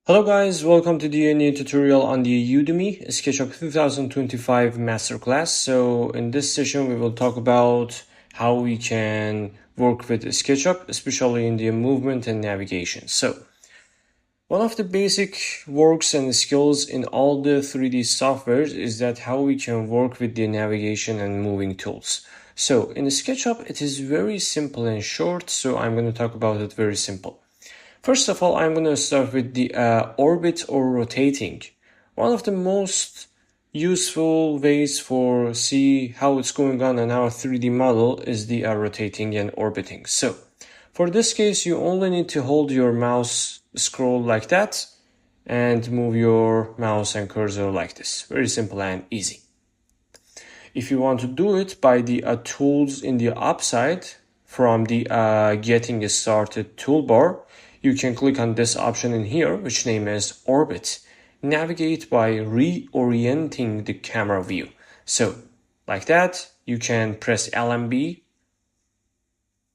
Hello guys, welcome to the new tutorial on the Udemy SketchUp 2025 Masterclass. So in this session we will talk about how we can work with SketchUp, especially in the movement and navigation. So one of the basic works and skills in all the 3D softwares is that how we can work with the navigation and moving tools. So in SketchUp it is very simple and short, so I'm going to talk about it very simple. First of all, I'm going to start with the orbit or rotating. One of the most useful ways for see how it's going on in our 3D model is the rotating and orbiting. So for this case, you only need to hold your mouse scroll like that and move your mouse and cursor like this. Very simple and easy. If you want to do it by the tools in the upside from the getting started toolbar, you can click on this option in here, which name is Orbit. Navigate by reorienting the camera view. So, like that, you can press LMB,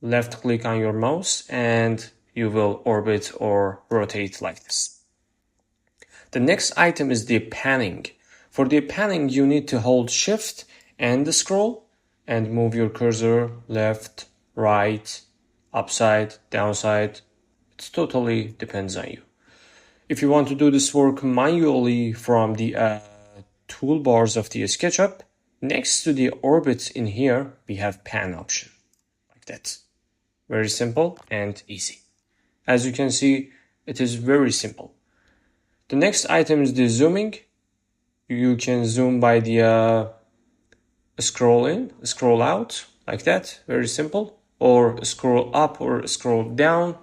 left click on your mouse, and you will orbit or rotate like this. The next item is the panning. For the panning, you need to hold Shift and the scroll and move your cursor left, right, upside, downside. It totally depends on you. If you want to do this work manually from the toolbars of the SketchUp, next to the orbit in here, we have pan option, like that. Very simple and easy. As you can see, it is very simple. The next item is the zooming. You can zoom by the scroll in, scroll out, like that. Very simple. Or scroll up or scroll down.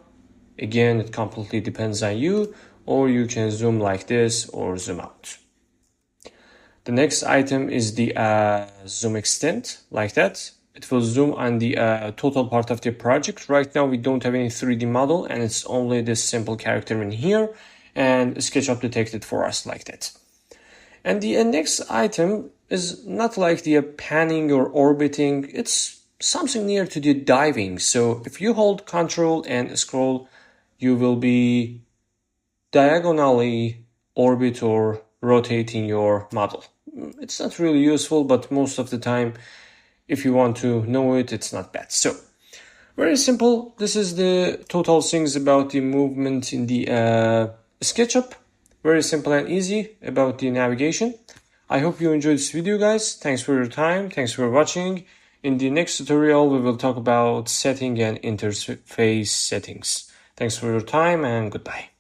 Again, it completely depends on you, or you can zoom like this or zoom out. The next item is the zoom extent, like that. It will zoom on the total part of the project. Right now, we don't have any 3D model, and it's only this simple character in here, and SketchUp detected for us like that. And the next item is not like the panning or orbiting. It's something near to the diving. So if you hold Control and scroll, you will be diagonally orbit or rotating your model. It's not really useful, but most of the time, if you want to know it, it's not bad. So, very simple. This is the total things about the movement in the SketchUp. Very simple and easy about the navigation. I hope you enjoyed this video, guys. Thanks for your time. Thanks for watching. In the next tutorial, we will talk about setting and interface settings. Thanks for your time and goodbye.